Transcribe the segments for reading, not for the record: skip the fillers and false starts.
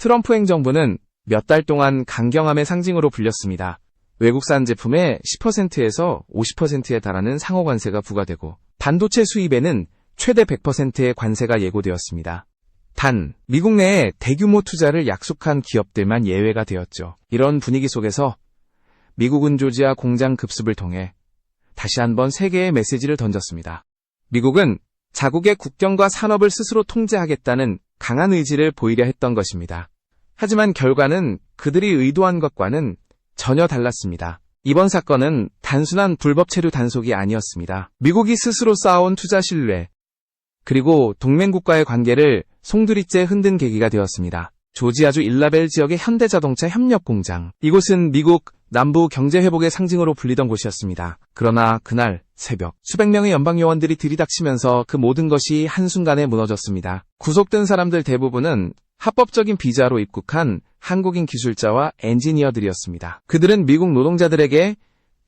트럼프 행정부는 몇 달 동안 강경함의 상징으로 불렸습니다. 외국산 제품에 10%에서 50%에 달하는 상호 관세가 부과되고 반도체 수입에는 최대 100%의 관세가 예고되었습니다. 단, 미국 내에 대규모 투자를 약속한 기업들만 예외가 되었죠. 이런 분위기 속에서 미국은 조지아 공장 급습을 통해 다시 한번 세계에 메시지를 던졌습니다. 미국은 자국의 국경과 산업을 스스로 통제하겠다는 강한 의지를 보이려 했던 것입니다. 하지만 결과는 그들이 의도한 것과는 전혀 달랐습니다. 이번 사건은 단순한 불법 체류 단속이 아니었습니다. 미국이 스스로 쌓아온 투자 신뢰, 그리고 동맹국과의 관계를 송두리째 흔든 계기가 되었습니다. 조지아주 일라벨 지역의 현대자동차 협력공장. 이곳은 미국 남부 경제회복의 상징으로 불리던 곳이었습니다. 그러나 그날 새벽 수백 명의 연방요원들이 들이닥치면서 그 모든 것이 한순간에 무너졌습니다. 구속된 사람들 대부분은 합법적인 비자로 입국한 한국인 기술자와 엔지니어들이었습니다. 그들은 미국 노동자들에게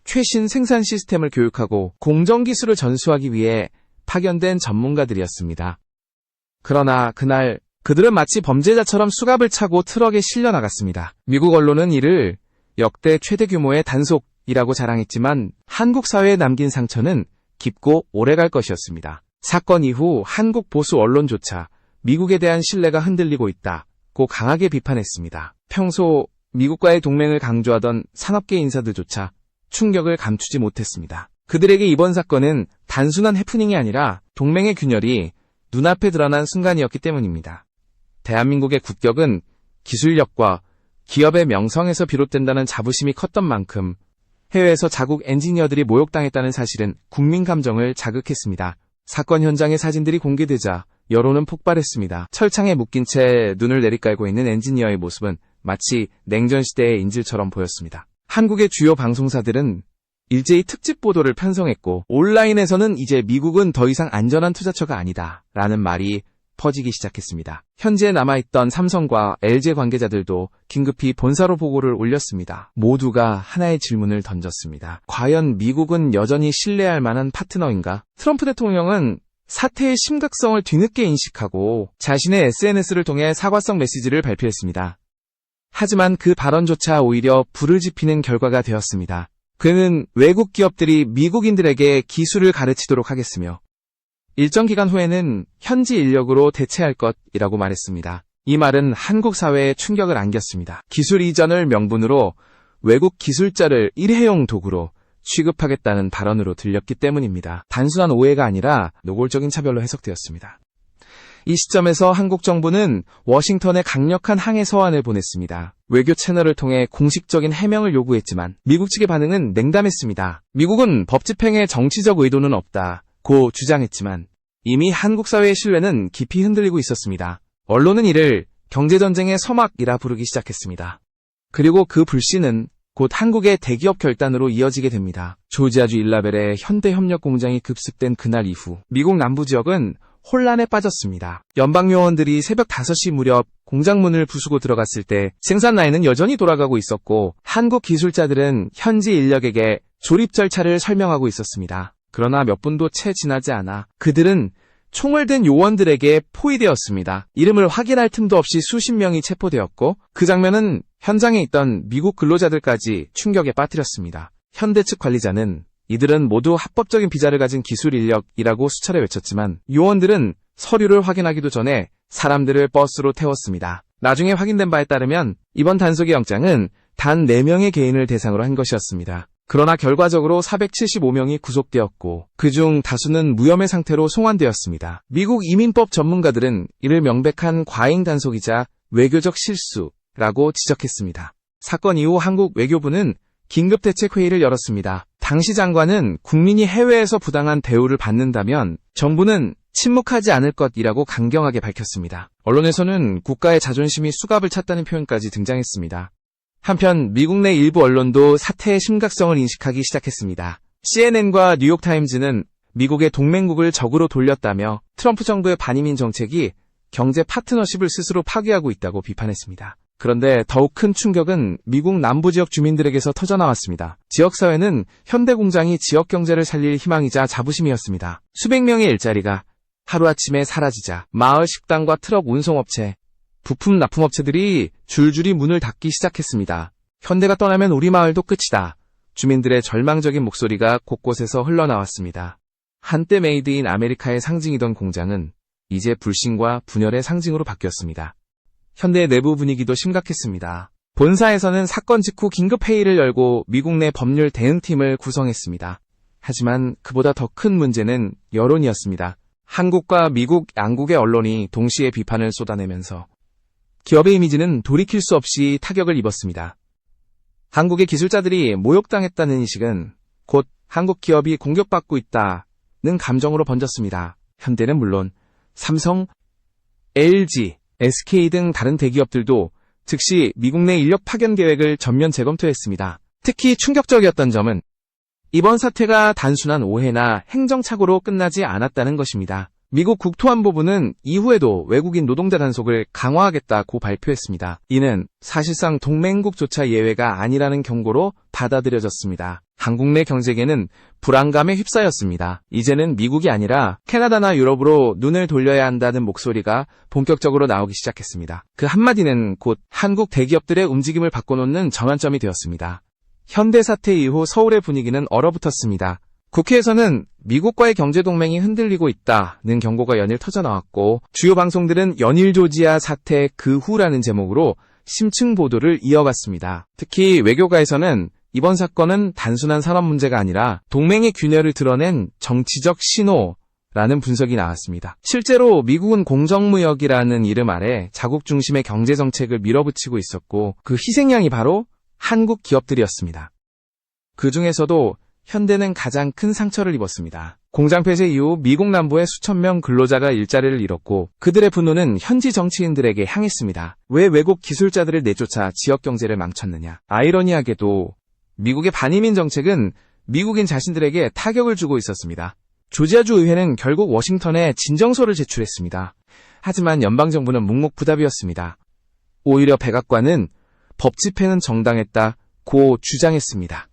최신 생산 시스템을 교육하고 공정기술을 전수하기 위해 파견된 전문가들이었습니다. 그러나 그날 그들은 마치 범죄자처럼 수갑을 차고 트럭에 실려 나갔습니다. 미국 언론은 이를 역대 최대 규모의 단속이라고 자랑했지만 한국 사회에 남긴 상처는 깊고 오래갈 것이었습니다. 사건 이후 한국 보수 언론조차 미국에 대한 신뢰가 흔들리고 있다고 강하게 비판했습니다. 평소 미국과의 동맹을 강조하던 산업계 인사들조차 충격을 감추지 못했습니다. 그들에게 이번 사건은 단순한 해프닝이 아니라 동맹의 균열이 눈앞에 드러난 순간이었기 때문입니다. 대한민국의 국격은 기술력과 기업의 명성에서 비롯된다는 자부심이 컸던 만큼 해외에서 자국 엔지니어들이 모욕당했다는 사실은 국민 감정을 자극했습니다. 사건 현장의 사진들이 공개되자 여론은 폭발했습니다. 철창에 묶인 채 눈을 내리깔고 있는 엔지니어의 모습은 마치 냉전시대의 인질처럼 보였습니다. 한국의 주요 방송사들은 일제히 특집 보도를 편성했고 온라인에서는 이제 미국은 더 이상 안전한 투자처가 아니다 라는 말이 퍼지기 시작했습니다. 현지에 남아있던 삼성과 LG 관계자들도 긴급히 본사로 보고를 올렸습니다. 모두가 하나의 질문을 던졌습니다. 과연 미국은 여전히 신뢰할 만한 파트너인가? 트럼프 대통령은 사태의 심각성을 뒤늦게 인식하고 자신의 SNS를 통해 사과성 메시지를 발표했습니다. 하지만 그 발언조차 오히려 불을 지피는 결과가 되었습니다. 그는 외국 기업들이 미국인들에게 기술을 가르치도록 하겠으며 일정 기간 후에는 현지 인력으로 대체할 것이라고 말했습니다. 이 말은 한국 사회에 충격을 안겼습니다. 기술 이전을 명분으로 외국 기술자를 일회용 도구로 취급하겠다는 발언으로 들렸기 때문입니다. 단순한 오해가 아니라 노골적인 차별로 해석되었습니다. 이 시점에서 한국 정부는 워싱턴에 강력한 항해 서한을 보냈습니다. 외교 채널을 통해 공식적인 해명을 요구했지만 미국 측의 반응은 냉담했습니다. 미국은 법 집행에 정치적 의도는 없다고 주장했지만 이미 한국 사회의 신뢰는 깊이 흔들리고 있었습니다. 언론은 이를 경제전쟁의 서막이라 부르기 시작했습니다. 그리고 그 불씨는 곧 한국의 대기업 결단으로 이어지게 됩니다. 조지아주 일라벨의 현대협력공장이 급습된 그날 이후 미국 남부 지역은 혼란에 빠졌습니다. 연방요원들이 새벽 5시 무렵 공장 문을 부수고 들어갔을 때 생산 라인은 여전히 돌아가고 있었고 한국 기술자들은 현지 인력에게 조립 절차를 설명하고 있었습니다. 그러나 몇 분도 채 지나지 않아 그들은 총을 든 요원들에게 포위되었습니다. 이름을 확인할 틈도 없이 수십 명이 체포되었고 그 장면은 현장에 있던 미국 근로자들까지 충격에 빠뜨렸습니다. 현대 측 관리자는 이들은 모두 합법적인 비자를 가진 기술 인력이라고 수차례 외쳤지만 요원들은 서류를 확인하기도 전에 사람들을 버스로 태웠습니다. 나중에 확인된 바에 따르면 이번 단속의 영장은 단 4명의 개인을 대상으로 한 것이었습니다. 그러나 결과적으로 475명이 구속되었고 그중 다수는 무혐의 상태로 송환되었습니다. 미국 이민법 전문가들은 이를 명백한 과잉 단속이자 외교적 실수라고 지적했습니다. 사건 이후 한국 외교부는 긴급대책회의를 열었습니다. 당시 장관은 국민이 해외에서 부당한 대우를 받는다면 정부는 침묵하지 않을 것이라고 강경하게 밝혔습니다. 언론에서는 국가의 자존심이 수갑을 찼다는 표현까지 등장했습니다. 한편 미국 내 일부 언론도 사태의 심각성을 인식하기 시작했습니다. CNN과 뉴욕타임즈는 미국의 동맹국을 적으로 돌렸다며 트럼프 정부의 반이민 정책이 경제 파트너십을 스스로 파괴하고 있다고 비판했습니다. 그런데 더욱 큰 충격은 미국 남부 지역 주민들에게서 터져나왔습니다. 지역사회는 현대공장이 지역 경제를 살릴 희망이자 자부심이었습니다. 수백 명의 일자리가 하루아침에 사라지자 마을 식당과 트럭 운송업체, 부품 납품업체들이 줄줄이 문을 닫기 시작했습니다. 현대가 떠나면 우리 마을도 끝이다. 주민들의 절망적인 목소리가 곳곳에서 흘러나왔습니다. 한때 메이드 인 아메리카의 상징이던 공장은 이제 불신과 분열의 상징으로 바뀌었습니다. 현대의 내부 분위기도 심각했습니다. 본사에서는 사건 직후 긴급회의를 열고 미국 내 법률 대응팀을 구성했습니다. 하지만 그보다 더 큰 문제는 여론이었습니다. 한국과 미국 양국의 언론이 동시에 비판을 쏟아내면서 기업의 이미지는 돌이킬 수 없이 타격을 입었습니다. 한국의 기술자들이 모욕당했다는 인식은 곧 한국 기업이 공격받고 있다는 감정으로 번졌습니다. 현대는 물론 삼성, LG, SK 등 다른 대기업들도 즉시 미국 내 인력 파견 계획을 전면 재검토했습니다. 특히 충격적이었던 점은 이번 사태가 단순한 오해나 행정착오로 끝나지 않았다는 것입니다. 미국 국토안보부는 이후에도 외국인 노동자 단속을 강화하겠다고 발표했습니다. 이는 사실상 동맹국조차 예외가 아니라는 경고로 받아들여졌습니다. 한국 내 경제계는 불안감에 휩싸였습니다. 이제는 미국이 아니라 캐나다나 유럽으로 눈을 돌려야 한다는 목소리가 본격적으로 나오기 시작했습니다. 그 한마디는 곧 한국 대기업들의 움직임을 바꿔놓는 전환점이 되었습니다. 현대 사태 이후 서울의 분위기는 얼어붙었습니다. 국회에서는 미국과의 경제동맹이 흔들리고 있다는 경고가 연일 터져나왔고 주요 방송들은 연일 조지아 사태 그 후라는 제목으로 심층 보도를 이어갔습니다. 특히 외교가에서는 이번 사건은 단순한 산업 문제가 아니라 동맹의 균열을 드러낸 정치적 신호라는 분석이 나왔습니다. 실제로 미국은 공정무역이라는 이름 아래 자국 중심의 경제정책을 밀어붙이고 있었고 그 희생양이 바로 한국 기업들이었습니다. 그 중에서도 현대는 가장 큰 상처를 입었습니다. 공장 폐쇄 이후 미국 남부의 수천 명 근로자가 일자리를 잃었고 그들의 분노는 현지 정치인들에게 향했습니다. 왜 외국 기술자들을 내쫓아 지역 경제를 망쳤느냐. 아이러니하게도 미국의 반이민 정책은 미국인 자신들에게 타격을 주고 있었습니다. 조지아주 의회는 결국 워싱턴에 진정서를 제출했습니다. 하지만 연방정부는 묵묵부답이었습니다. 오히려 백악관은 법 집행은 정당했다고 주장했습니다.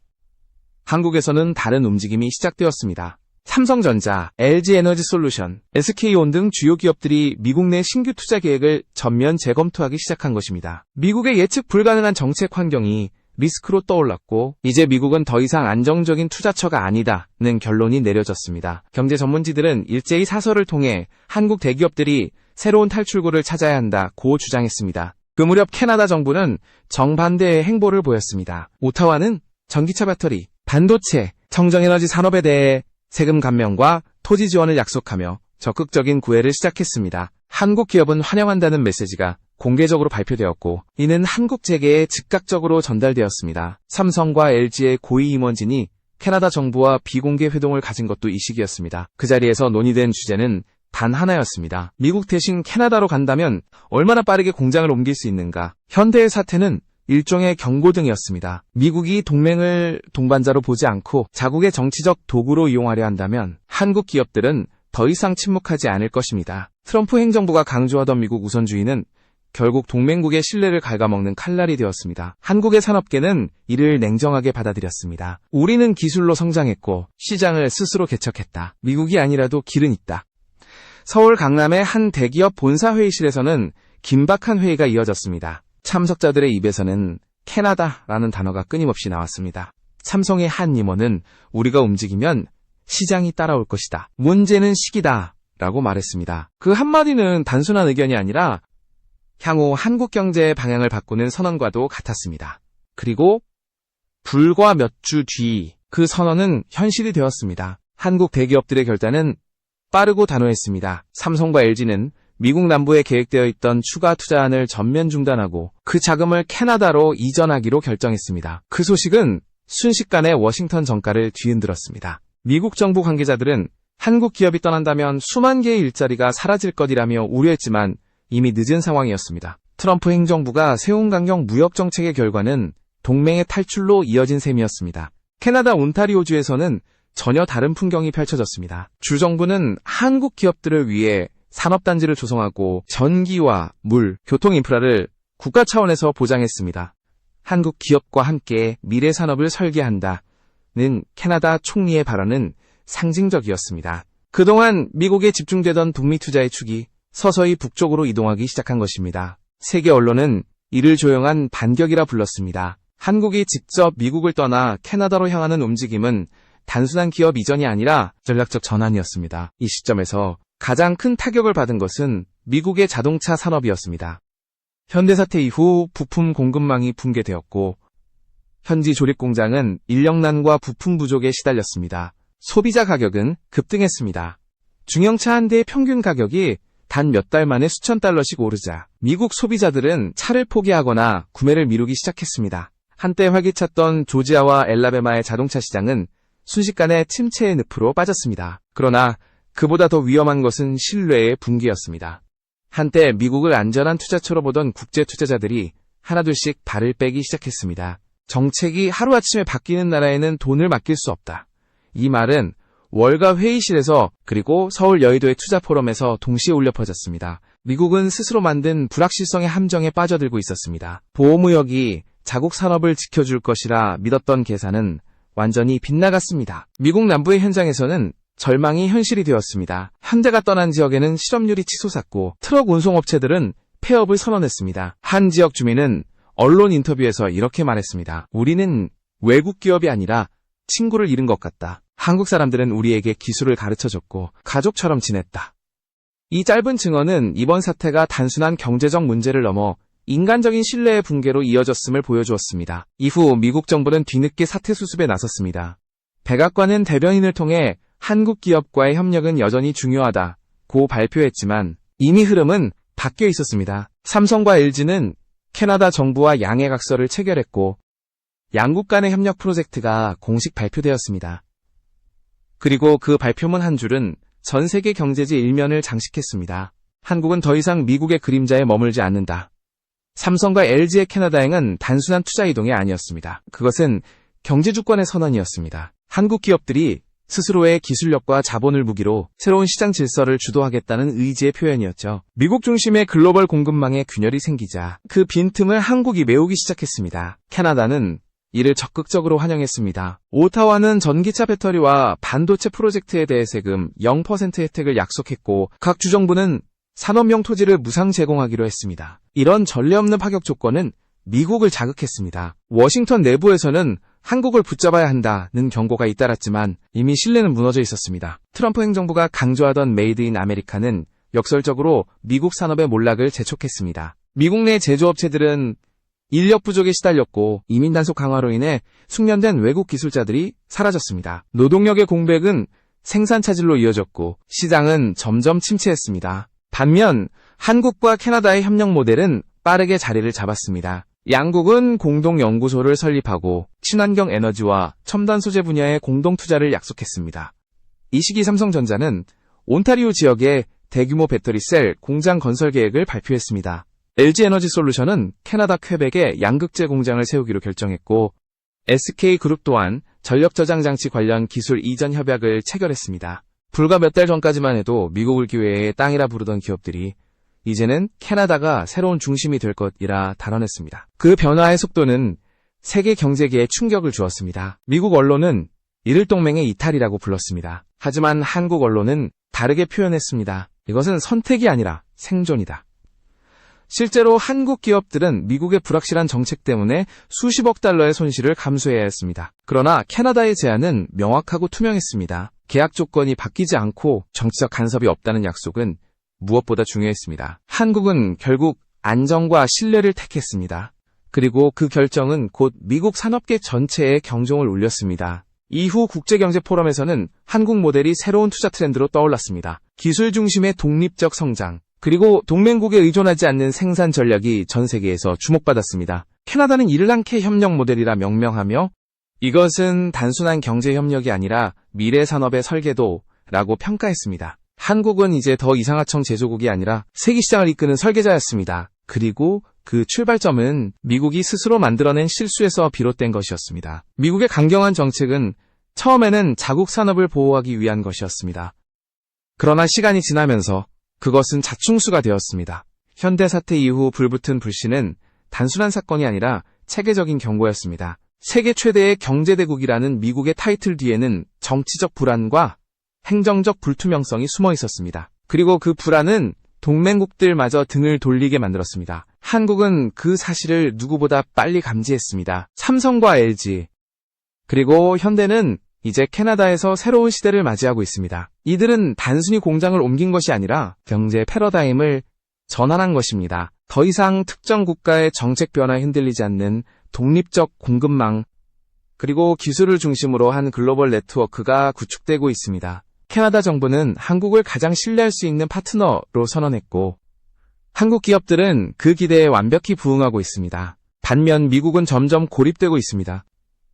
한국에서는 다른 움직임이 시작되었습니다. 삼성전자, LG에너지솔루션, SK온 등 주요 기업들이 미국 내 신규 투자 계획을 전면 재검토하기 시작한 것입니다. 미국의 예측 불가능한 정책 환경이 리스크로 떠올랐고 이제 미국은 더 이상 안정적인 투자처가 아니다는 결론이 내려졌습니다. 경제 전문지들은 일제히 사설을 통해 한국 대기업들이 새로운 탈출구를 찾아야 한다고 주장했습니다. 그 무렵 캐나다 정부는 정반대의 행보를 보였습니다. 오타와는 전기차 배터리, 반도체, 청정에너지 산업에 대해 세금 감면과 토지 지원을 약속하며 적극적인 구애를 시작했습니다. 한국 기업은 환영한다는 메시지가 공개적으로 발표되었고 이는 한국 재계에 즉각적으로 전달되었습니다. 삼성과 LG의 고위 임원진이 캐나다 정부와 비공개 회동을 가진 것도 이 시기였습니다. 그 자리에서 논의된 주제는 단 하나였습니다. 미국 대신 캐나다로 간다면 얼마나 빠르게 공장을 옮길 수 있는가. 현대의 사태는 일종의 경고등이었습니다. 미국이 동맹을 동반자로 보지 않고 자국의 정치적 도구로 이용하려 한다면 한국 기업들은 더 이상 침묵하지 않을 것입니다. 트럼프 행정부가 강조하던 미국 우선주의는 결국 동맹국의 신뢰를 갉아먹는 칼날이 되었습니다. 한국의 산업계는 이를 냉정하게 받아들였습니다. 우리는 기술로 성장했고 시장을 스스로 개척했다. 미국이 아니라도 길은 있다. 서울 강남의 한 대기업 본사 회의실에서는 긴박한 회의가 이어졌습니다. 참석자들의 입에서는 캐나다라는 단어가 끊임없이 나왔습니다. 삼성의 한 임원은 우리가 움직이면 시장이 따라올 것이다. 문제는 시기다 라고 말했습니다. 그 한마디는 단순한 의견이 아니라 향후 한국 경제의 방향을 바꾸는 선언과도 같았습니다. 그리고 불과 몇 주 뒤 그 선언은 현실이 되었습니다. 한국 대기업들의 결단은 빠르고 단호했습니다. 삼성과 LG는 미국 남부에 계획되어 있던 추가 투자안을 전면 중단하고 그 자금을 캐나다로 이전하기로 결정했습니다. 그 소식은 순식간에 워싱턴 정가를 뒤흔들었습니다. 미국 정부 관계자들은 한국 기업이 떠난다면 수만 개의 일자리가 사라질 것이라며 우려했지만 이미 늦은 상황이었습니다. 트럼프 행정부가 세운 강경 무역 정책의 결과는 동맹의 탈출로 이어진 셈이었습니다. 캐나다 온타리오주에서는 전혀 다른 풍경이 펼쳐졌습니다. 주정부는 한국 기업들을 위해 산업단지를 조성하고 전기와 물, 교통 인프라를 국가 차원에서 보장했습니다. 한국 기업과 함께 미래 산업을 설계한다는 캐나다 총리의 발언은 상징적이었습니다. 그동안 미국에 집중되던 북미 투자의 축이 서서히 북쪽으로 이동하기 시작한 것입니다. 세계 언론은 이를 조용한 반격이라 불렀습니다. 한국이 직접 미국을 떠나 캐나다로 향하는 움직임은 단순한 기업 이전이 아니라 전략적 전환이었습니다. 이 시점에서 가장 큰 타격을 받은 것은 미국의 자동차 산업이었습니다. 현대 사태 이후 부품 공급망이 붕괴되었고 현지 조립 공장은 인력난과 부품 부족에 시달렸습니다. 소비자 가격은 급등했습니다. 중형차 한 대의 평균 가격이 단 몇 달 만에 수천 달러씩 오르자 미국 소비자들은 차를 포기하거나 구매를 미루기 시작했습니다. 한때 활기찼던 조지아와 엘라베마의 자동차 시장은 순식간에 침체의 늪으로 빠졌습니다. 그러나 그보다 더 위험한 것은 신뢰의 붕괴였습니다. 한때 미국을 안전한 투자처로 보던 국제 투자자들이 하나둘씩 발을 빼기 시작했습니다. 정책이 하루아침에 바뀌는 나라에는 돈을 맡길 수 없다. 이 말은 월가 회의실에서 그리고 서울 여의도의 투자 포럼에서 동시에 울려 퍼졌습니다. 미국은 스스로 만든 불확실성의 함정에 빠져들고 있었습니다. 보호무역이 자국 산업을 지켜줄 것이라 믿었던 계산은 완전히 빗나갔습니다. 미국 남부의 현장에서는 절망이 현실이 되었습니다. 현대가 떠난 지역에는 실업률이 치솟았고 트럭 운송업체들은 폐업을 선언했습니다. 한 지역 주민은 언론 인터뷰에서 이렇게 말했습니다. 우리는 외국 기업이 아니라 친구를 잃은 것 같다. 한국 사람들은 우리에게 기술을 가르쳐줬고 가족처럼 지냈다. 이 짧은 증언은 이번 사태가 단순한 경제적 문제를 넘어 인간적인 신뢰의 붕괴로 이어졌음을 보여주었습니다. 이후 미국 정부는 뒤늦게 사태 수습에 나섰습니다. 백악관은 대변인을 통해 한국 기업과의 협력은 여전히 중요하다고 발표했지만 이미 흐름은 바뀌어 있었습니다. 삼성과 LG는 캐나다 정부와 양해각서를 체결했고 양국 간의 협력 프로젝트가 공식 발표되었습니다. 그리고 그 발표문 한 줄은 전 세계 경제지 일면을 장식했습니다. 한국은 더 이상 미국의 그림자에 머물지 않는다. 삼성과 LG의 캐나다행은 단순한 투자 이동이 아니었습니다. 그것은 경제주권의 선언이었습니다. 한국 기업들이 스스로의 기술력과 자본을 무기로 새로운 시장 질서를 주도하겠다는 의지의 표현이었죠. 미국 중심의 글로벌 공급망에 균열이 생기자 그 빈틈을 한국이 메우기 시작했습니다. 캐나다는 이를 적극적으로 환영했습니다. 오타와는 전기차 배터리와 반도체 프로젝트에 대해 세금 0% 혜택을 약속했고 각 주정부는 산업용 토지를 무상 제공하기로 했습니다. 이런 전례 없는 파격 조건은 미국을 자극했습니다. 워싱턴 내부에서는 한국을 붙잡아야 한다는 경고가 잇따랐지만 이미 신뢰는 무너져 있었습니다. 트럼프 행정부가 강조하던 메이드 인 아메리카는 역설적으로 미국 산업의 몰락을 재촉했습니다. 미국 내 제조업체들은 인력 부족에 시달렸고 이민 단속 강화로 인해 숙련된 외국 기술자들이 사라졌습니다. 노동력의 공백은 생산 차질로 이어졌고 시장은 점점 침체했습니다. 반면 한국과 캐나다의 협력 모델은 빠르게 자리를 잡았습니다. 양국은 공동 연구소를 설립하고 친환경 에너지와 첨단 소재 분야의 공동 투자를 약속했습니다. 이 시기 삼성전자는 온타리오 지역에 대규모 배터리 셀 공장 건설 계획을 발표했습니다. LG에너지솔루션은 캐나다 퀘벡에 양극재 공장을 세우기로 결정했고 SK그룹 또한 전력 저장 장치 관련 기술 이전 협약을 체결했습니다. 불과 몇 달 전까지만 해도 미국을 기회의 땅이라 부르던 기업들이 이제는 캐나다가 새로운 중심이 될 것이라 단언했습니다. 그 변화의 속도는 세계 경제계에 충격을 주었습니다. 미국 언론은 이를 동맹의 이탈이라고 불렀습니다. 하지만 한국 언론은 다르게 표현했습니다. 이것은 선택이 아니라 생존이다. 실제로 한국 기업들은 미국의 불확실한 정책 때문에 수십억 달러의 손실을 감수해야 했습니다. 그러나 캐나다의 제안은 명확하고 투명했습니다. 계약 조건이 바뀌지 않고 정치적 간섭이 없다는 약속은 무엇보다 중요했습니다. 한국은 결국 안정과 신뢰를 택했습니다. 그리고 그 결정은 곧 미국 산업계 전체에 경종을 울렸습니다. 이후 국제경제포럼에서는 한국 모델이 새로운 투자 트렌드로 떠올랐습니다. 기술 중심의 독립적 성장, 그리고 동맹국에 의존하지 않는 생산 전략이 전 세계에서 주목받았습니다. 캐나다는 이를 한케 협력 모델이라 명명하며 이것은 단순한 경제 협력이 아니라 미래 산업의 설계도라고 평가했습니다. 한국은 이제 더 이상하청 제조국이 아니라 세계 시장을 이끄는 설계자였습니다. 그리고 그 출발점은 미국이 스스로 만들어낸 실수에서 비롯된 것이었습니다. 미국의 강경한 정책은 처음에는 자국 산업을 보호하기 위한 것이었습니다. 그러나 시간이 지나면서 그것은 자충수가 되었습니다. 현대 사태 이후 불붙은 불씨는 단순한 사건이 아니라 체계적인 경고였습니다. 세계 최대의 경제대국이라는 미국의 타이틀 뒤에는 정치적 불안과 행정적 불투명성이 숨어 있었습니다. 그리고 그 불안은 동맹국들마저 등을 돌리게 만들었습니다. 한국은 그 사실을 누구보다 빨리 감지했습니다. 삼성과 LG, 그리고 현대는 이제 캐나다에서 새로운 시대를 맞이하고 있습니다. 이들은 단순히 공장을 옮긴 것이 아니라 경제 패러다임을 전환한 것입니다. 더 이상 특정 국가의 정책 변화에 흔들리지 않는 독립적 공급망, 그리고 기술을 중심으로 한 글로벌 네트워크가 구축되고 있습니다. 캐나다 정부는 한국을 가장 신뢰할 수 있는 파트너로 선언했고, 한국 기업들은 그 기대에 완벽히 부응하고 있습니다. 반면 미국은 점점 고립되고 있습니다.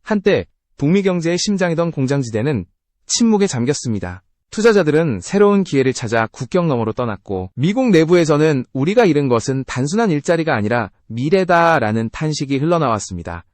한때 북미 경제의 심장이던 공장지대는 침묵에 잠겼습니다. 투자자들은 새로운 기회를 찾아 국경 너머로 떠났고, 미국 내부에서는 우리가 잃은 것은 단순한 일자리가 아니라 미래다라는 탄식이 흘러나왔습니다.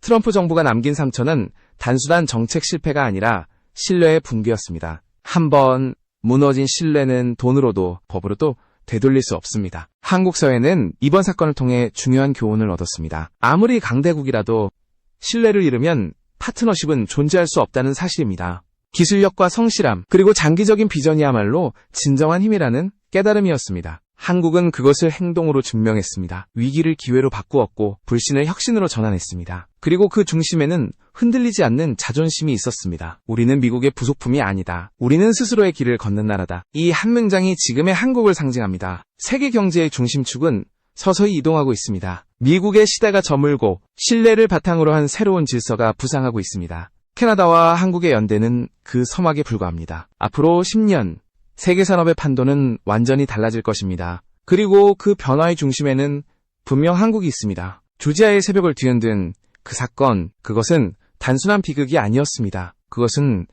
트럼프 정부가 남긴 상처는 단순한 정책 실패가 아니라 신뢰의 붕괴였습니다. 한번 무너진 신뢰는 돈으로도 법으로도 되돌릴 수 없습니다. 한국 사회는 이번 사건을 통해 중요한 교훈을 얻었습니다. 아무리 강대국이라도 신뢰를 잃으면 파트너십은 존재할 수 없다는 사실입니다. 기술력과 성실함, 그리고 장기적인 비전이야말로 진정한 힘이라는 깨달음이었습니다. 한국은 그것을 행동으로 증명했습니다. 위기를 기회로 바꾸었고 불신을 혁신으로 전환했습니다. 그리고 그 중심에는 흔들리지 않는 자존심이 있었습니다. 우리는 미국의 부속품이 아니다. 우리는 스스로의 길을 걷는 나라다. 이 한 문장이 지금의 한국을 상징합니다. 세계 경제의 중심축은 서서히 이동하고 있습니다. 미국의 시대가 저물고 신뢰를 바탕으로 한 새로운 질서가 부상하고 있습니다. 캐나다와 한국의 연대는 그 서막에 불과합니다. 앞으로 10년, 세계 산업의 판도는 완전히 달라질 것입니다. 그리고 그 변화의 중심에는 분명 한국이 있습니다. 조지아의 새벽을 뒤흔든 그 사건, 그것은 단순한 비극이 아니었습니다. 그것은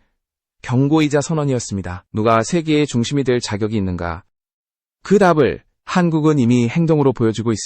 경고이자 선언이었습니다. 누가 세계의 중심이 될 자격이 있는가? 그 답을 한국은 이미 행동으로 보여주고 있습니다.